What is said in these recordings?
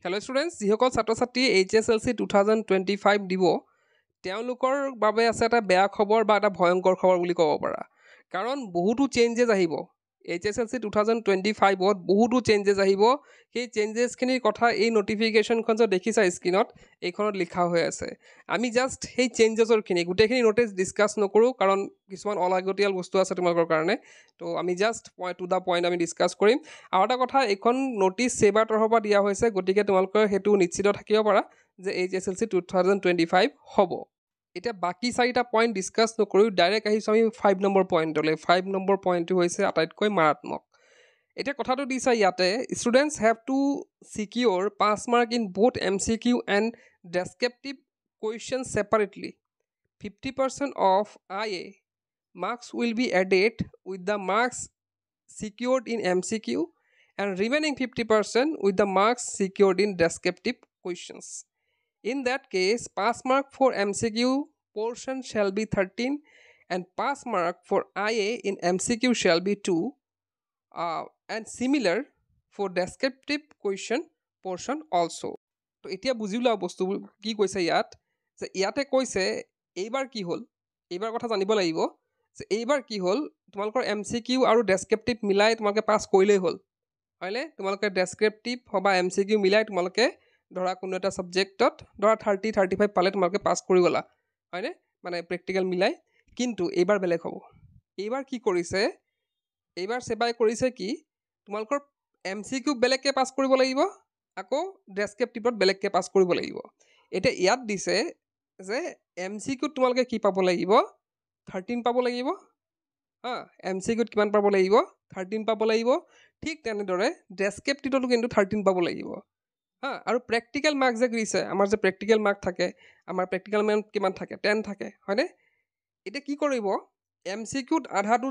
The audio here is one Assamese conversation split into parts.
হেল্ল' ষ্টুডেণ্টছ, যিসকল ছাত্ৰ ছাত্ৰী HSLC 2025 দিব তেওঁলোকৰ বাবে আছে এটা বেয়া খবৰ বা এটা ভয়ংকৰ খবৰ বুলি ক'ব পাৰা। কাৰণ বহুতো চেঞ্জেছ আহিব HSLC 2025ত, বহুতো চেঞ্জেছ আহিব। সেই চেঞ্জেছখিনিৰ কথা এই নটিফিকেশ্যনখন যে দেখিছা স্ক্ৰীণত, এইখনত লিখা হৈ আছে। আমি জাষ্ট সেই চেঞ্জেছৰখিনি গোটেইখিনি নটিচ ডিছকাছ নকৰোঁ, কাৰণ কিছুমান অলাগতিয়াল বস্তু আছে তোমালোকৰ কাৰণে। তো আমি just point to the point আমি ডিছকাছ কৰিম। আৰু এটা কথা, এইখন নটিচ ছেবাৰ তৰফৰ পৰা দিয়া হৈছে, গতিকে তোমালোকে সেইটো নিশ্চিত থাকিব পাৰা যে HSLC 2025 হ'ব। এতিয়া বাকী 4টা পইণ্ট ডিছকাছ নকৰি ডাইৰেক্ট আহিছোঁ আমি 5 নম্বৰ পইণ্টলৈ। 5 নম্বৰ পইণ্টটো হৈছে আটাইতকৈ মাৰাত্মক। এতিয়া কথাটো দিছা ইয়াতে, students have to secure 5 mark in both MCQ and descriptive question separately. 50% of IA marks will be added with the marks secured in MCQ and remaining 50% with the marks secured in descriptive questions. In that case, pass mark for MCQ portion shall be 13 and pass mark for IA in MCQ shall be 2 and similar for descriptive question portion also. তো এতিয়া বুজি লোৱা বস্তুবোৰ কি কৈছে ইয়াত, যে ইয়াতে কৈছে এইবাৰ কি হ'ল, এইবাৰ কথা জানিব লাগিব যে এইবাৰ কি হ'ল, তোমালোকৰ MCQ আৰু ডেছক্ৰিপটিভ মিলাই তোমালোকে পাছ কৰিলেই হ'ল, হয়নে? তোমালোকে ডেছক্ৰিপটিভ বা MCQ মিলাই তোমালোকে ধৰা কোনো এটা ছাবজেক্টত ধৰা 30-35 পালে তোমালোকে পাছ কৰি গ'লা, হয়নে? মানে প্ৰেক্টিকেল মিলাই। কিন্তু এইবাৰ বেলেগ হ'ব। এইবাৰ কি কৰিছে, এইবাৰ ছেবাই কৰিছে কি, তোমালোকৰ MCQ বেলেগকৈ পাছ কৰিব লাগিব, আকৌ ডেছক্ৰিপটিভত বেলেগকৈ পাছ কৰিব লাগিব। এতিয়া ইয়াত দিছে যে MCQত তোমালোকে কি পাব লাগিব, 13 পাব লাগিব। MCQত কিমান পাব লাগিব, 13 পাব লাগিব। ঠিক তেনেদৰে ডেছক্ৰিপটিভতো কিন্তু 13 পাব লাগিব। আৰু প্ৰেক্টিকেল মাৰ্ক যে দিছে, আমাৰ যে প্ৰেক্টিকেল মাৰ্ক থাকে, আমাৰ প্ৰেক্টিকেল মাৰ্ক কিমান থাকে, 10 থাকে, হয়নে? এতিয়া কি কৰিব, MCQত আধাটো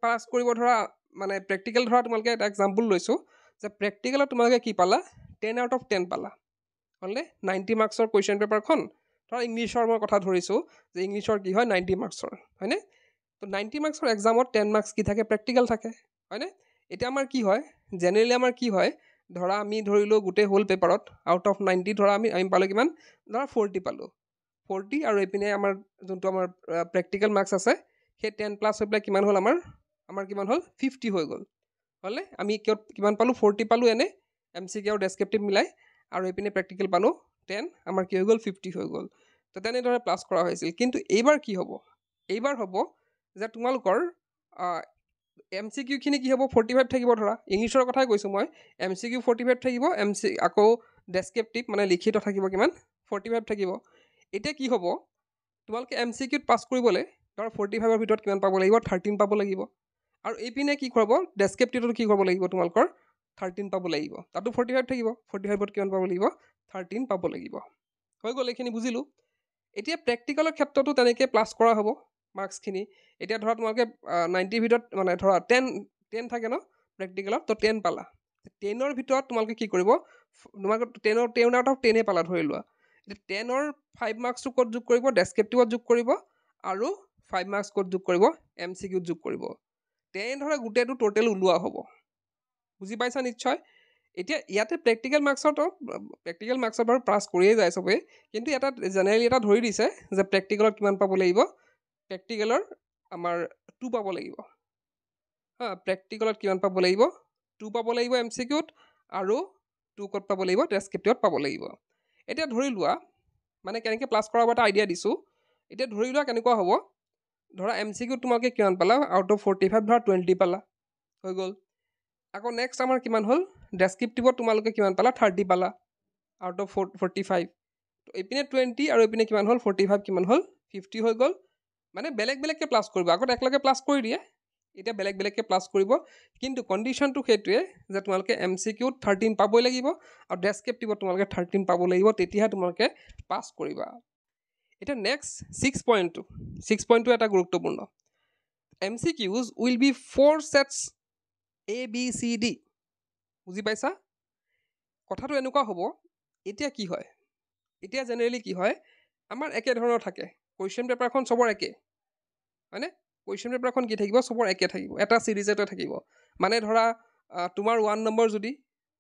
পাছ কৰিব, ধৰা মানে প্ৰেক্টিকেল ধৰা তোমালোকে এটা এক্সাম্পল লৈছোঁ যে প্ৰেক্টিকেলত তোমালোকে কি পালা, 10 out of 10 পালা, হ'লনে? 90 মাৰ্কছৰ কুৱেশ্যন পেপাৰখন, ধৰা ইংলিছৰ মই কথা ধৰিছোঁ যে ইংলিছৰ কি হয় 90 মাৰ্কছৰ, হয়নে? তো 90 মাৰ্কছৰ এক্সামত 10 মাৰ্কছ কি থাকে, প্ৰেক্টিকেল থাকে, হয়নে? এতিয়া আমাৰ কি হয়, জেনেৰেলি আমাৰ কি হয়, ধৰা আমি ধৰিলোঁ গোটেই হোল পেপাৰত আউট অফ 90 ধৰা আমি পালোঁ কিমান, ধৰা 40 পালোঁ, 40, আৰু এইপিনে আমাৰ যোনটো আমাৰ প্ৰেক্টিকেল মাৰ্কছ আছে সেই 10+ হৈ পেলাই কিমান হ'ল, আমাৰ কিমান হ'ল, 50 হৈ গ'ল, হ'লনে? আমি কিমান পালোঁ, 40 পালোঁ এনে MCQ আৰু ডেছক্ৰিপটিভ মিলাই, আৰু এইপিনে প্ৰেক্টিকেল পালোঁ 10, আমাৰ কি হৈ গ'ল, 50 হৈ গ'ল। তো তেনেদৰে প্লাছ কৰা হৈছিল। কিন্তু এইবাৰ কি হ'ব, এইবাৰ হ'ব যে তোমালোকৰ MCQখিনি কি হ'ব, 45 থাকিব। ধৰা ইংলিছৰ কথাই কৈছোঁ মই, MCQ 45 থাকিব, আকৌ ডেছক্ৰিপটিভ মানে লিখিত থাকিব কিমান, 45 থাকিব। এতিয়া কি হ'ব, তোমালোকে MCQত পাছ কৰিবলৈ ধৰা 45ৰ ভিতৰত কিমান পাব লাগিব, 13 পাব লাগিব। আৰু এইপিনে কি কৰিব, ডেছক্ৰিপটিভতো কি কৰিব লাগিব, তোমালোকৰ 13 পাব লাগিব। তাতো 45 থাকিব, 45ত কিমান পাব লাগিব, 13 পাব লাগিব। হৈ গ'ল, এইখিনি বুজিলোঁ। এতিয়া প্ৰেক্টিকেলৰ ক্ষেত্ৰতো তেনেকৈ প্লাছ কৰা হ'ব মাৰ্কছখিনি। এতিয়া ধৰা তোমালোকে 90ৰ ভিতৰত মানে ধৰা 10 থাকে ন প্ৰেক্টিকেলত, তো 10 পালা, 10ৰ ভিতৰত তোমালোকে কি কৰিব, তোমালোকে 10 out of 10 পালা ধৰি লোৱা। এতিয়া 10ৰ 5 মাৰ্কছটো ক'ত যোগ কৰিব, ডেছক্ৰিপটিভত যোগ কৰিব, আৰু 5 মাৰ্কছ ক'ত যোগ কৰিব, MCQত যোগ কৰিব। তেনেদৰে গোটেইটো টোটেল ওলোৱা হ'ব। বুজি পাইছা নিশ্চয়? এতিয়া ইয়াতে প্ৰেক্টিকেল মাৰ্কছত বাৰু পাছ কৰিয়ে যায় চবেই, কিন্তু এটা জেনেৰেলি এটা ধৰি দিছে যে প্ৰেক্টিকেলত কিমান পাব লাগিব, প্ৰেক্টিকেলৰ আমাৰ 2 পাব লাগিব। প্ৰেক্টিকেলত কিমান পাব লাগিব, 2 পাব লাগিব MCQত, আৰু 2 ক'ত পাব লাগিব, ডেছক্ৰিপটিভত পাব লাগিব। এতিয়া ধৰি লোৱা, মানে কেনেকৈ প্লাছ কৰা হ'ব এটা আইডিয়া দিছোঁ। এতিয়া ধৰি লোৱা কেনেকুৱা হ'ব, ধৰা MCQত তোমালোকে কিমান পালা, আউট অফ 45 ধৰা 20 পালা, হৈ গ'ল। আকৌ নেক্সট আমাৰ কিমান হ'ল, ডেছক্ৰিপটিভত তোমালোকে কিমান পালা, 30 পালা, আউট অফ 45। তো এইপিনে 20 আৰু এইপিনে কিমান হ'ল, 45 কিমান হ'ল, 50 হৈ গ'ল। মানে বেলেগ বেলেগকৈ প্লাছ কৰিব, আগত একেলগে প্লাছ কৰি দিয়ে, এতিয়া বেলেগ বেলেগকৈ প্লাছ কৰিব। কিন্তু কণ্ডিশ্যনটো সেইটোৱে যে তোমালোকে MCQত 13 পাবই লাগিব, আৰু ডেছক্ৰিপটিভত তোমালোকে 13 পাব লাগিব, তেতিয়াহে তোমালোকে পাছ কৰিবা। এতিয়া নেক্সট 6 পইণ্টটো এটা গুৰুত্বপূৰ্ণ। MCQs will be 4 sets ABCD। বুজি পাইছা? কথাটো এনেকুৱা হ'ব, এতিয়া কি হয়, এতিয়া জেনেৰেলি কি হয়, আমাৰ একেধৰণৰ থাকে, কুৱেশ্যন পেপাৰখন চবৰ একে, হয়নে? কুৱেশ্যন পেপাৰখন কি থাকিব, চবৰ একে থাকিব, এটা ছিৰিজতে থাকিব। মানে ধৰা তোমাৰ 1 নম্বৰ যদি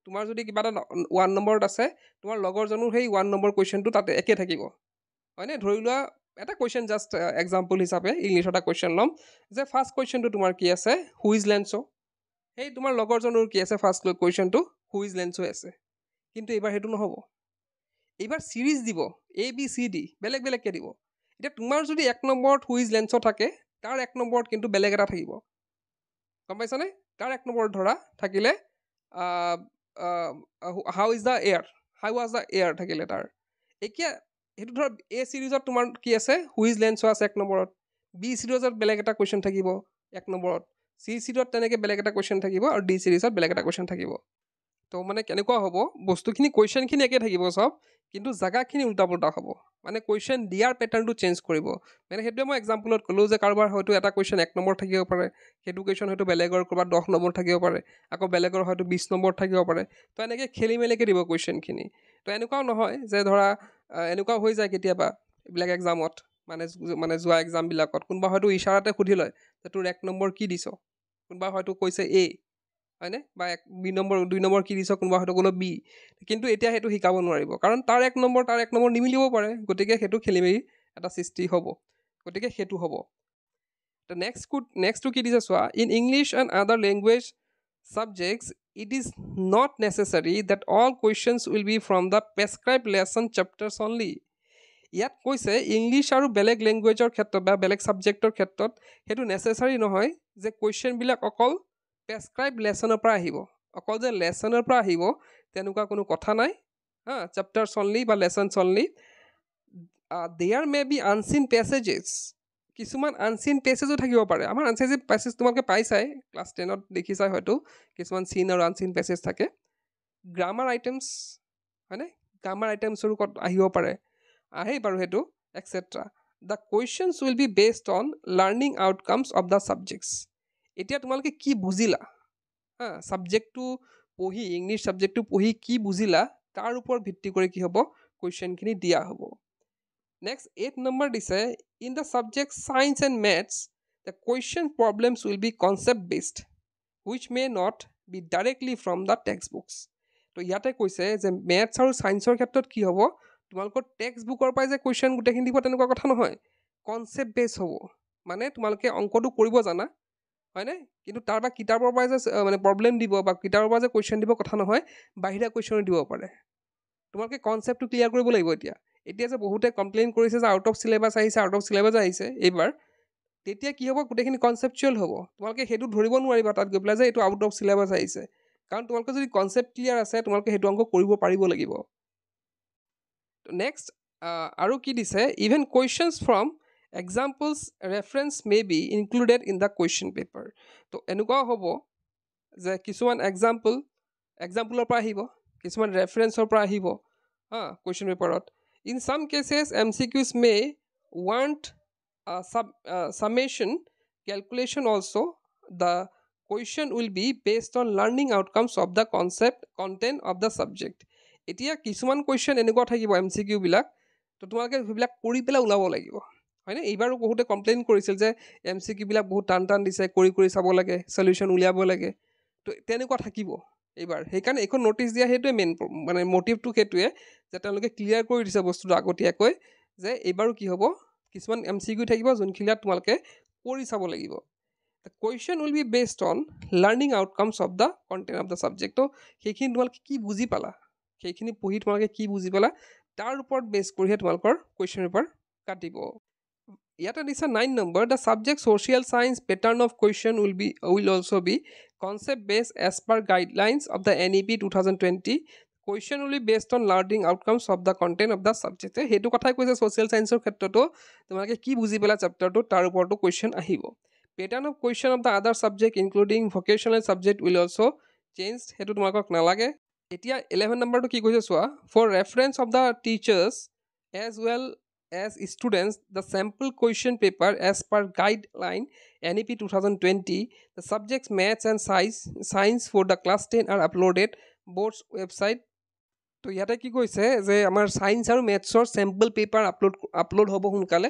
তোমাৰ যদি কিবা এটা 1 নম্বৰত আছে তোমাৰ লগৰজনৰ সেই 1 নম্বৰ কুৱেশ্যনটো তাতে একে থাকিব হয়নে ধৰি লোৱা এটা কুৱেশ্যন জাষ্ট এক্সাম্পল হিচাপে ইংলিছত এটা কুৱেশ্যন ল'ম যে ফাৰ্ষ্ট কুৱেশ্যনটো তোমাৰ কি আছে হু ইজ লেঞ্চো সেই তোমাৰ লগৰজনৰ কি আছে ফাৰ্ষ্ট কুৱেশ্যনটো হু ইজ লেঞ্চো আছে কিন্তু এইবাৰ সেইটো নহ'ব এইবাৰ চিৰিজ দিব ABCD বেলেগ বেলেগকৈ দিব এতিয়া তোমাৰ যদি 1 নম্বৰত হু ইজ লেঞ্চো থাকে তাৰ 1 নম্বৰত কিন্তু বেলেগ এটা থাকিব গম পাইছানে তাৰ 1 নম্বৰত ধৰা থাকিলে how is the air how was the air থাকিলে তাৰ এতিয়া সেইটো ধৰ A চিৰিজত তোমাৰ কি আছে হু ইজ লেঞ্চো আছে 1 নম্বৰত B চিৰিজত বেলেগ এটা কুৱেশ্যন থাকিব 1 নম্বৰত C চিৰিজত তেনেকৈ বেলেগ এটা কুৱেশ্যন থাকিব আৰু D চিৰিজত বেলেগ এটা কুৱেশ্যন থাকিব তো মানে কেনেকুৱা হ'ব বস্তুখিনি কুৱেশ্যনখিনি একে থাকিব চব কিন্তু জাগাখিনি উল্টা পুল্টা হ'ব মানে কুৱেশ্যন দিয়াৰ পেটাৰ্ণটো চেঞ্জ কৰিব মানে সেইটোৱে মই এক্সাম্পলত ক'লোঁ যে কাৰোবাৰ হয়তো এটা কুৱেশ্যন 1 নম্বৰ থাকিব পাৰে সেইটো কুৱেশ্যন হয়তো বেলেগৰ ক'ৰবাত 10 নম্বৰ থাকিব পাৰে আকৌ বেলেগৰ হয়তো 20 নম্বৰ থাকিব পাৰে তো এনেকৈ খেলি মেলিকৈ দিব কুৱেশ্যনখিনি তো এনেকুৱাও নহয় যে ধৰা এনেকুৱাও হৈ যায় কেতিয়াবা এইবিলাক এক্সামত মানে যোৱা এক্সামবিলাকত কোনোবা হয়তো ইশাৰাতে সুধি লয় যে তোৰ 1 নম্বৰ কি দিছ কোনোবা হয়তো কৈছে A হয়নে বা 2 নম্বৰ কি দিছ কোনোবা হয়তো ক'লো B কিন্তু এতিয়া সেইটো শিকাব নোৱাৰিব কাৰণ তাৰ 1 নম্বৰ নিমিলিব পাৰে গতিকে সেইটো খেলি মেলি এটা সৃষ্টি হ'ব গতিকে সেইটো হ'ব তো নেক্সটটো কি দিছে চোৱা in English and other language subjects it is not necessary that all questions will be from the prescribed lesson chapters only ইয়াত কৈছে ইংলিছ আৰু বেলেগ লেংগুৱেজৰ ক্ষেত্ৰত বা বেলেগ ছাবজেক্টৰ ক্ষেত্ৰত সেইটো নেচেচাৰী নহয় যে কুৱেশ্যনবিলাক অকল প্ৰেছক্ৰাইব লেচনৰ পৰা আহিব অকল যে লেচনৰ পৰা আহিব তেনেকুৱা কোনো কথা নাই চেপ্টাৰ্ছ অনলি বা lessons only there may be unseen passages কিছুমান আনচিন পেছেজো থাকিব পাৰে আমাৰ আনচিন পেছেজ তোমালোকে পাইছাই ক্লাছ 10ত দেখিছাই হয়তো কিছুমান চিন আৰু আনচিন পেছেজ থাকে গ্ৰামাৰ আইটেমছ হয়নে গ্ৰামাৰ আইটেমছৰো আহিব পাৰে আহেই বাৰু সেইটো extra the questions will be based on learning outcomes of the subjects এতিয়া তোমালোকে কি বুজিলা ছাবজেক্টটো পঢ়ি ইংলিছ ছাবজেক্টটো পঢ়ি কি বুজিলা তাৰ ওপৰত ভিত্তি কৰি কি হ'ব কুৱেশ্যনখিনি দিয়া হ'ব নেক্সট 8 নম্বৰ দিছে in the subject science and maths the question problems will be concept based which may not be directly from the text books তো ইয়াতে কৈছে যে মেথছ আৰু ছায়েন্সৰ ক্ষেত্ৰত কি হ'ব তোমালোকৰ টেক্সট বুকৰ পৰাই যে কুৱেশ্যন গোটেইখিনি দিব তেনেকুৱা কথা নহয় কনচেপ্ট বেছ হ'ব মানে তোমালোকে অংকটো কৰিব জানা হয়নে কিন্তু তাৰ বা কিতাপৰ পৰাই যে মানে প্ৰব্লেম দিব বা কিতাপৰ পৰা যে কুৱেশ্যন দিব কথা নহয় বাহিৰা কুৱেশ্যনো দিব পাৰে তোমালোকে কনচেপ্টটো ক্লিয়াৰ কৰিব লাগিব এতিয়া যে বহুতে কমপ্লেইন কৰিছে যে আউট অফ চিলেবাছ আহিছে এইবাৰ তেতিয়া কি হ'ব গোটেইখিনি কনচেপচুৱেল হ'ব তোমালোকে সেইটো ধৰিব নোৱাৰিবা তাত গৈ পেলাই যে এইটো আউট অফ চিলেবাছ আহিছে কাৰণ তোমালোকে যদি কনচেপ্ট ক্লিয়াৰ আছে তোমালোকে সেইটো অংক কৰিব পাৰিব লাগিব নেক্সট আৰু কি দিছে even questions from examples reference may be included in the question paper তো এনেকুৱাও হ'ব যে কিছুমান এক্সাম্পলৰ পৰা আহিব কিছুমান ৰেফাৰেঞ্চৰ পৰা আহিব কুৱেশ্যন পেপাৰত in some cases MCQs may want summation calculation also the question will be based on learning outcomes of the content of the subject এতিয়া কিছুমান কুৱেশ্যন এনেকুৱা থাকিব MCQ বিলাক তো তোমালোকে সেইবিলাক কৰি পেলাই ওলাব লাগিব হয়নে এইবাৰো বহুতে কমপ্লেইন কৰিছিল যে MCQ বিলাক বহুত টান দিছে কৰি চাব লাগে সলিউশ্যন উলিয়াব লাগে তো তেনেকুৱা থাকিব এইবাৰ সেইকাৰণে এখন নটিচ দিয়া সেইটোৱে মেইন মানে মটিভটো সেইটোৱে যে তেওঁলোকে ক্লিয়াৰ কৰি দিছে বস্তুটো আগতীয়াকৈ যে এইবাৰো কি হ'ব কিছুমান MCQ থাকিব যোনখিনি তোমালোকে কৰি চাব লাগিব the question will be based on learning outcomes of the content of the subject তো সেইখিনি তোমালোকে কি বুজি পালা সেইখিনি পঢ়ি তোমালোকে কি বুজি পালা তাৰ ওপৰত বেছ কৰিহে তোমালোকৰ কুৱেশ্যন পেপাৰ কাটিব ইয়াতে দিছে 9 নম্বৰ the subject social science pattern of question will also' be concept base as per guidelines of the NEP 2020 question will be based on learning outcomes of the content of the subject সেইটো কথাই কৈছে ছ'চিয়েল ছায়েন্সৰ ক্ষেত্ৰতো তোমালোকে কি বুজি পেলা চেপ্টাৰটো তাৰ ওপৰতো কুৱেশ্যন আহিব pattern of question of the other subject including vocational subject will also' change সেইটো তোমালোকক নালাগে এতিয়া 11 নম্বৰটো কি কৈছে চোৱা for reference of the teachers as well as students the sample question paper as per guideline NEP 2020 the subjects maths and science for the class 10 are uploaded boards website তো ইয়াতে কি কৈছে যে আমাৰ ছায়েন্স আৰু মেথছৰ চেম্পল পেপাৰ আপলোড হ'ব সোনকালে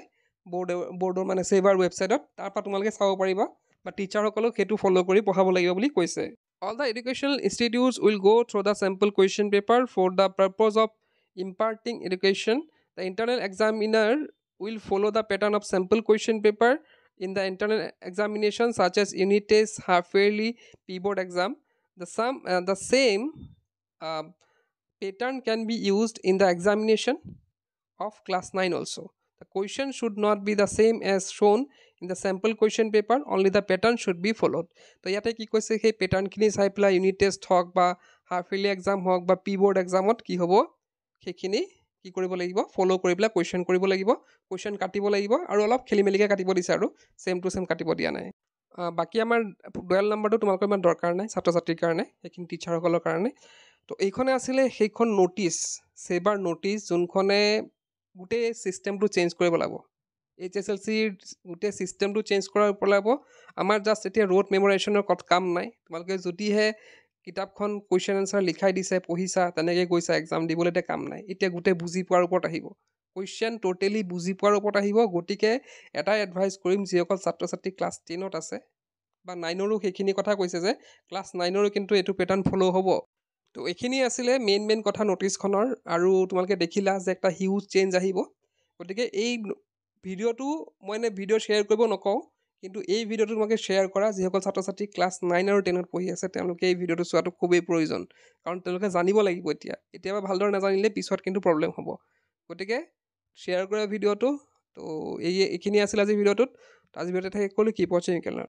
বৰ্ডৰ মানে ছেভাৰ ৱেবছাইটত তাৰ পৰা তোমালোকে চাব পাৰিবা বা টিচাৰসকলক সেইটো ফ'ল' কৰি পঢ়াব লাগিব বুলি কৈছে All the educational institutes will go through the sample question paper for the purpose of imparting education. The internal examiner will follow the pattern of sample question paper in the internal examination, such as unit test, half yearly, P-board exam. The same uh, pattern can be used in the examination of class 9 also. The question should not be the same as shown in the sample question paper, only the pattern should be followed. তো ইয়াতে কি কৈছে সেই পেটাৰ্ণখিনি চাই পেলাই ইউনিট টেষ্ট হওক বা হাফ ইয়াৰলি এক্সাম হওক বা পি বৰ্ড এক্সামত কি হ'ব সেইখিনি কি কৰিব লাগিব ফ'ল' কৰি পেলাই কুৱেশ্যন কৰিব লাগিব, কুৱেশ্যন কাটিব লাগিব আৰু অলপ খেলি মেলিকৈ কাটিব দিছে আৰু ছেম টু ছেম কাটিব দিয়া নাই। বাকী আমাৰ 12 নম্বৰটো তোমালোকৰ ইমান দৰকাৰ নাই ছাত্ৰ ছাত্ৰীৰ কাৰণে, সেইখিনি টিচাৰসকলৰ কাৰণে। তো এইখনে আছিলে সেইখন ন'টিছ, ছেবাৰ ন'টিছ, যোনখনে গোটেই ছিষ্টেমটো চেঞ্জ কৰিব লাগিব। HSLCৰ গোটেই ছিষ্টেমটো চেঞ্জ কৰাৰ লাগিব। আমাৰ জাষ্ট এতিয়া ৰোড মেমৰাইজেশ্যনৰ কাম নাই। তোমালোকে যদিহে কিতাপখন কুৱেশ্যন এনচাৰ লিখাই দিছে, পঢ়িছা, তেনেকৈ গৈছা এক্সাম দিবলৈ, এতিয়া কাম নাই। এতিয়া গোটেই বুজি পোৱাৰ ওপৰত আহিব, কুৱেশ্যন ট'টেলি বুজি পোৱাৰ ওপৰত আহিব। গতিকে এটাই এডভাইচ কৰিম, যিসকল ছাত্ৰ ছাত্ৰী ক্লাছ 10ত আছে বা 9ৰো সেইখিনি কথা কৈছে যে ক্লাছ 9ৰো কিন্তু এইটো পেটাৰ্ণ ফ'ল' হ'ব। তো এইখিনি আছিলে মেইন কথা ন'টিছখনৰ। আৰু তোমালোকে দেখিলা যে একটা হিউজ চেঞ্জ আহিব। গতিকে এই ভিডিঅ'টো মই এনে ভিডিঅ' শ্বেয়াৰ কৰিব নকওঁ, কিন্তু এই ভিডিঅ'টো তোমালোকে শ্বেয়াৰ কৰা। যিসকল ছাত্ৰ ছাত্ৰী ক্লাছ 9 আৰু 10ত পঢ়ি আছে তেওঁলোকে এই ভিডিঅ'টো চোৱাটো খুবেই প্ৰয়োজন, কাৰণ তেওঁলোকে জানিব লাগিব। এতিয়াবা ভালদৰে নাজানিলে পিছত কিন্তু প্ৰব্লেম হ'ব। গতিকে শ্বেয়াৰ কৰা ভিডিঅ'টো। তো এইখিনি আছিল আজি ভিডিঅ'টোত। আজি ভিডিঅ'তে শেষ কৰিলোঁ। কিপ ৱাচিং।